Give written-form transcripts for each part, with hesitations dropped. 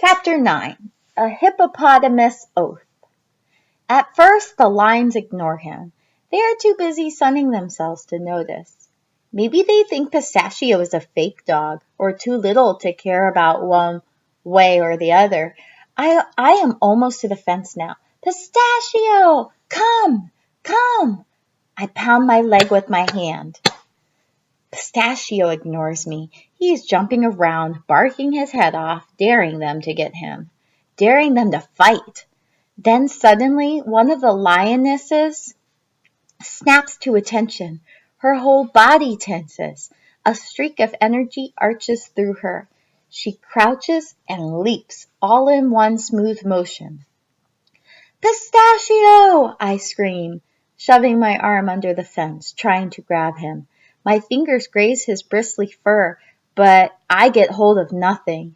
Chapter 9. A Hippopotamus Oath. At first the lions ignore him. They are too busy sunning themselves to notice. Maybe they think Pistachio is a fake dog, or too little to care about one way or the other. I am almost to the fence now. Pistachio! Come! Come! I pound my leg with my hand. Pistachio ignores me. He is jumping around, barking his head off, daring them to get him, daring them to fight. Then suddenly, one of the lionesses snaps to attention. Her whole body tenses. A streak of energy arches through her. She crouches and leaps, all in one smooth motion. Pistachio! I scream, shoving my arm under the fence, trying to grab him. My fingers graze his bristly fur, but I get hold of nothing.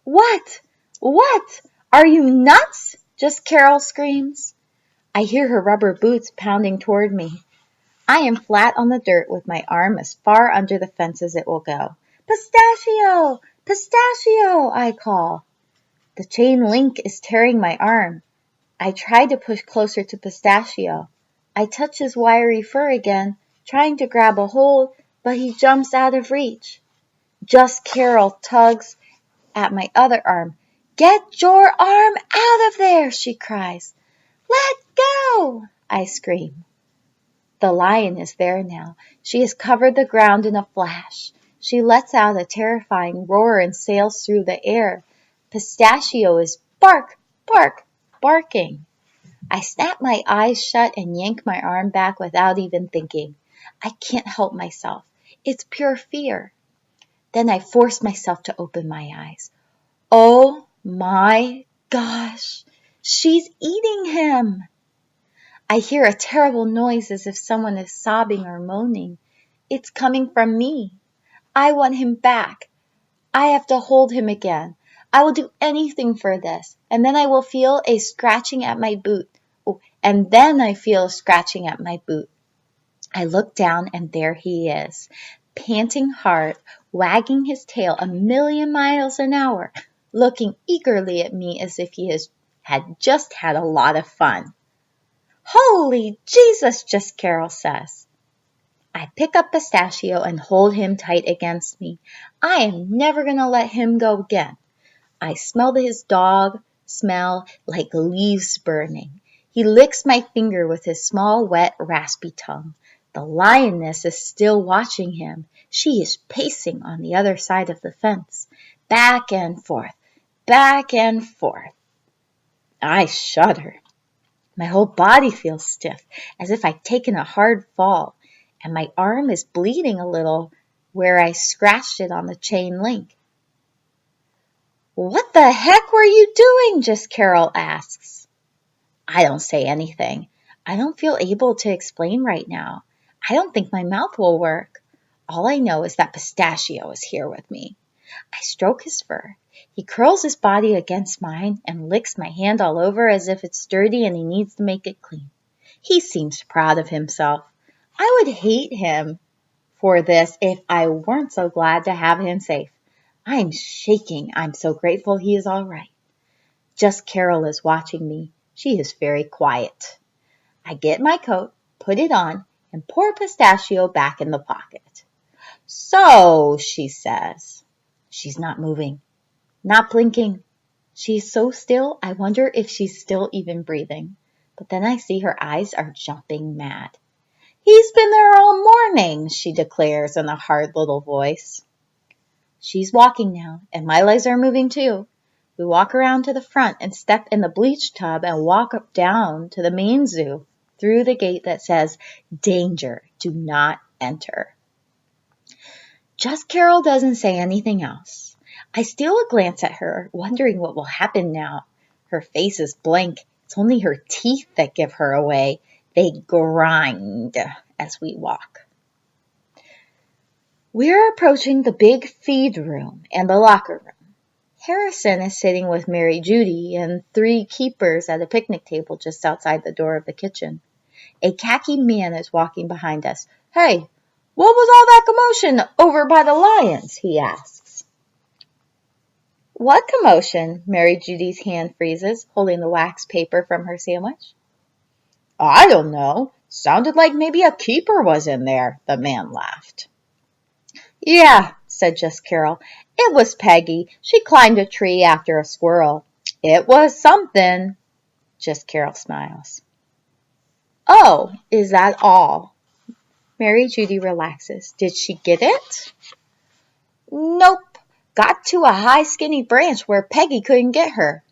What? What? Are you nuts? Just Carol screams. I hear her rubber boots pounding toward me. I am flat on the dirt with my arm as far under the fence as it will go. Pistachio! Pistachio! I call. The chain link is tearing my arm. I try to push closer to Pistachio. I touch his wiry fur again, trying to grab a hold, but he jumps out of reach. Just Carol tugs at my other arm. Get your arm out of there, she cries. Let go, I scream. The lion is there now. She has covered the ground in a flash. She lets out a terrifying roar and sails through the air. Pistachio is barking. I snap my eyes shut and yank my arm back without even thinking. I can't help myself. It's pure fear. Then I force myself to open my eyes. Oh my gosh, she's eating him. I hear a terrible noise as if someone is sobbing or moaning. It's coming from me. I want him back. I have to hold him again. I will do anything for this. And then I will feel a scratching at my boot. I look down and there he is, panting hard, wagging his tail 1,000,000 miles an hour, looking eagerly at me as if he had just had a lot of fun. Holy Jesus, just Carol says. I pick up Pistachio and hold him tight against me. I am never going to let him go again. I smell his dog smell like leaves burning. He licks my finger with his small, wet, raspy tongue. The lioness is still watching him. She is pacing on the other side of the fence, back and forth, back and forth. I shudder. My whole body feels stiff, as if I'd taken a hard fall, and my arm is bleeding a little where I scratched it on the chain link. What the heck were you doing? Just Carol asks. I don't say anything. I don't feel able to explain right now. I don't think my mouth will work. All I know is that Pistachio is here with me. I stroke his fur. He curls his body against mine and licks my hand all over as if it's dirty and he needs to make it clean. He seems proud of himself. I would hate him for this if I weren't so glad to have him safe. I'm shaking. I'm so grateful he is all right. Just Carol is watching me. She is very quiet. I get my coat, put it on, and pour Pistachio back in the pocket. So, she says. She's not moving, not blinking. She's so still, I wonder if she's still even breathing. But then I see her eyes are jumping mad. He's been there all morning, she declares in a hard little voice. She's walking now, and my legs are moving too. We walk around to the front and step in the bleach tub and walk up down to the main zoo through the gate that says, Danger, do not enter. Just Carol doesn't say anything else. I steal a glance at her, wondering what will happen now. Her face is blank. It's only her teeth that give her away. They grind as we walk. We're approaching the big feed room and the locker room. Harrison is sitting with Mary Judy and 3 keepers at a picnic table just outside the door of the kitchen. A khaki man is walking behind us. Hey, what was all that commotion over by the lions? He asks. What commotion? Mary Judy's hand freezes, holding the wax paper from her sandwich. I don't know. Sounded like maybe a keeper was in there, the man laughed. Yeah, said Just Carol. It was Peggy. She climbed a tree after a squirrel. It was something. Just Carol smiles. Oh, is that all? Mary Judy relaxes. Did she get it? Nope. Got to a high skinny branch where Peggy couldn't get her.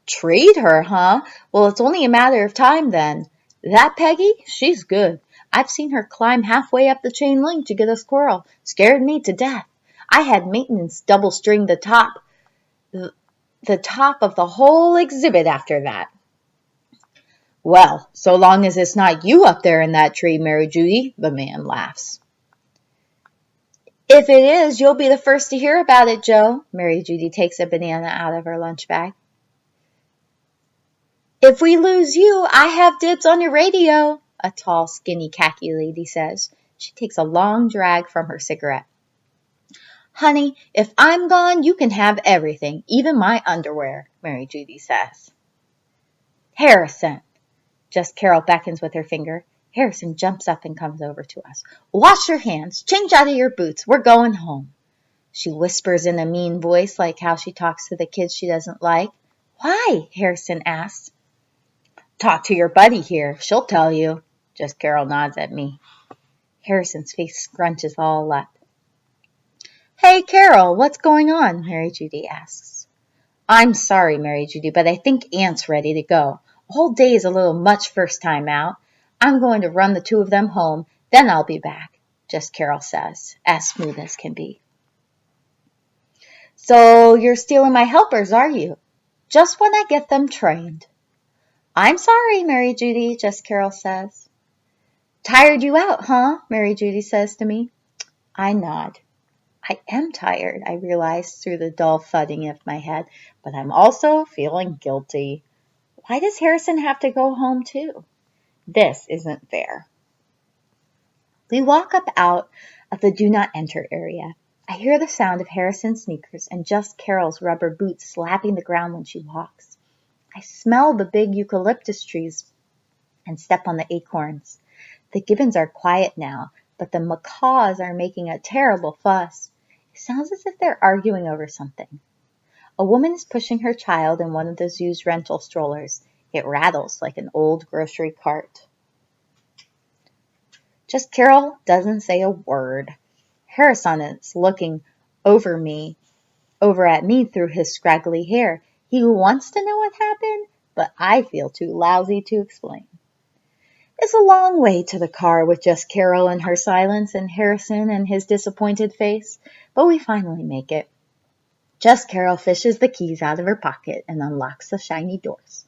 Treat her, huh? Well, it's only a matter of time then. That Peggy, she's good. I've seen her climb halfway up the chain link to get a squirrel. Scared me to death. I had maintenance double string the top of the whole exhibit after that. Well, so long as it's not you up there in that tree, Mary Judy, the man laughs. If it is, you'll be the first to hear about it, Joe. Mary Judy takes a banana out of her lunch bag. If we lose you, I have dibs on your radio, a tall, skinny khaki lady says. She takes a long drag from her cigarette. Honey, if I'm gone, you can have everything, even my underwear, Mary Judy says. Harrison. Just Carol beckons with her finger. Harrison jumps up and comes over to us. Wash your hands. Change out of your boots. We're going home. She whispers in a mean voice like how she talks to the kids she doesn't like. Why? Harrison asks. Talk to your buddy here. She'll tell you. Just Carol nods at me. Harrison's face scrunches all up. Hey, Carol, what's going on? Mary Judy asks. I'm sorry, Mary Judy, but I think Aunt's ready to go. A whole day is a little much first time out. I'm going to run the two of them home, then I'll be back, Just Carol says, as smooth as can be. So you're stealing my helpers, are you? Just when I get them trained. I'm sorry, Mary Judy, Just Carol says. Tired you out, huh? Mary Judy says to me. I nod. I am tired, I realize through the dull thudding of my head, but I'm also feeling guilty. Why does Harrison have to go home too? This isn't fair. We walk up out of the do not enter area. I hear the sound of Harrison's sneakers and Just Carol's rubber boots slapping the ground when she walks. I smell the big eucalyptus trees and step on the acorns. The gibbons are quiet now, but the macaws are making a terrible fuss. It sounds as if they're arguing over something. A woman is pushing her child in one of the zoo's rental strollers. It rattles like an old grocery cart. Just Carol doesn't say a word. Harrison is looking over at me through his scraggly hair. He wants to know what happened, but I feel too lousy to explain. It's a long way to the car with Just Carol and her silence and Harrison and his disappointed face, but we finally make it. Just Carol fishes the keys out of her pocket and unlocks the shiny doors.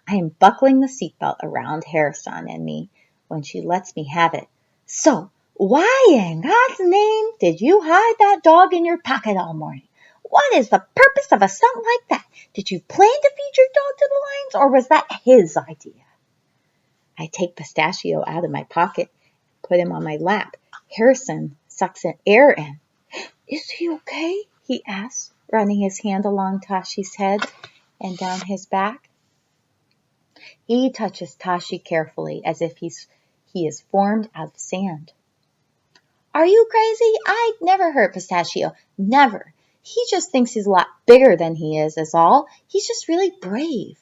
I am buckling the seatbelt around Harrison and me when she lets me have it. So, why in God's name did you hide that dog in your pocket all morning? What is the purpose of a stunt like that? Did you plan to feed your dog to the lions, or was that his idea? I take Pistachio out of my pocket, put him on my lap. Harrison sucks in air in. Is he okay? He asks, running his hand along Tashi's head and down his back. He touches Tashi carefully as if he is formed out of sand. Are you crazy? I'd never hurt Pistachio. Never. He just thinks he's a lot bigger than he is all. He's just really brave.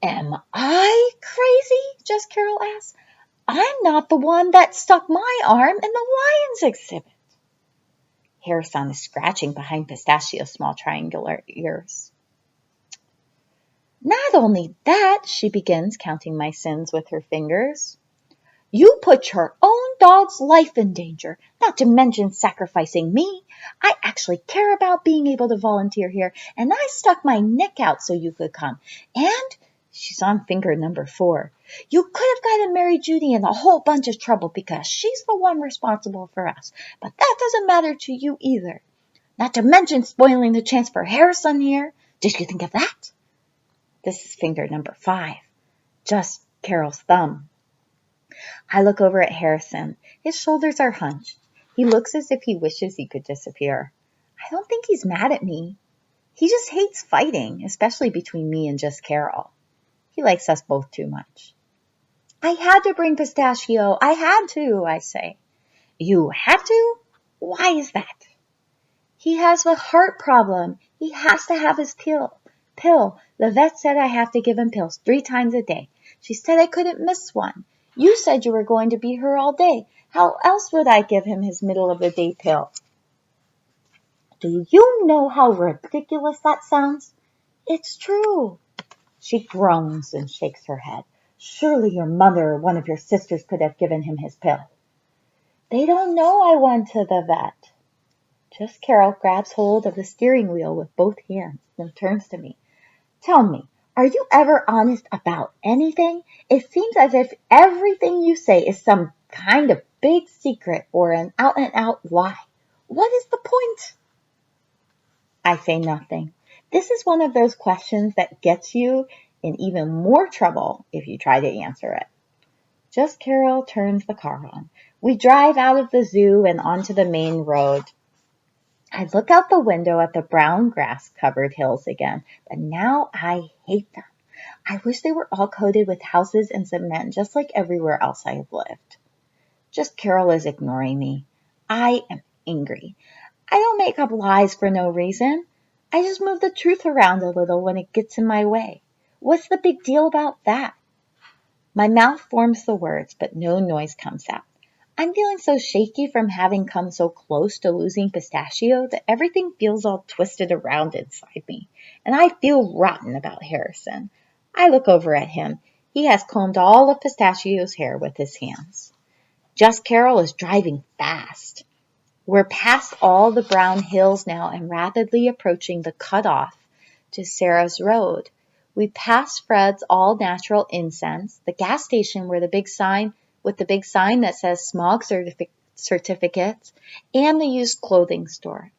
Am I crazy? Just Carol asks. I'm not the one that stuck my arm in the lion's exhibit. Harrison is scratching behind Pistachio's small triangular ears. Not only that, she begins, counting my sins with her fingers. You put your own dog's life in danger, not to mention sacrificing me. I actually care about being able to volunteer here, and I stuck my neck out so you could come. And she's on finger number 4. You could have gotten Mary Judy in a whole bunch of trouble because she's the one responsible for us. But that doesn't matter to you either. Not to mention spoiling the chance for Harrison here. Did you think of that? This is finger number 5. Just Carol's thumb. I look over at Harrison. His shoulders are hunched. He looks as if he wishes he could disappear. I I don't think he's mad at me. He just hates fighting, especially between me and Just Carol. He likes us both too much. I had to bring Pistachio. I had to, I say. You had to? Why is that? He has a heart problem. He has to have his pill. The vet said I have to give him pills 3 times a day. She said I couldn't miss one. You said you were going to be here all day. How else would I give him his middle of the day pill? Do you know how ridiculous that sounds? It's true. She groans and shakes her head. Surely your mother or one of your sisters could have given him his pill. They don't know I went to the vet. Just Carol grabs hold of the steering wheel with both hands and turns to me. Tell me, are you ever honest about anything? It seems as if everything you say is some kind of big secret or an out-and-out lie. What is the point? I say nothing. This is one of those questions that gets you in even more trouble if you try to answer it. Just Carol turns the car on. We drive out of the zoo and onto the main road. I look out the window at the brown grass-covered hills again, but now I hate them. I wish they were all coated with houses and cement, just like everywhere else I have lived. Just Carol is ignoring me. I am angry. I don't make up lies for no reason. I just move the truth around a little when it gets in my way. What's the big deal about that? My mouth forms the words, but no noise comes out. I'm feeling so shaky from having come so close to losing Pistachio that everything feels all twisted around inside me, and I feel rotten about Harrison. I look over at him. He has combed all of Pistachio's hair with his hands. Just Carol is driving fast. We're past all the brown hills now and rapidly approaching the cutoff to Sarah's Road. We pass Fred's All Natural Incense, the gas station where the big sign that says smog certificates, and the used clothing store.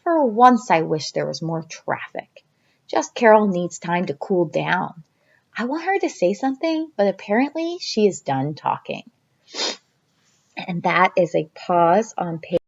For once I wish there was more traffic. Just Carol needs time to cool down. I want her to say something, but apparently she is done talking. And that is a pause on page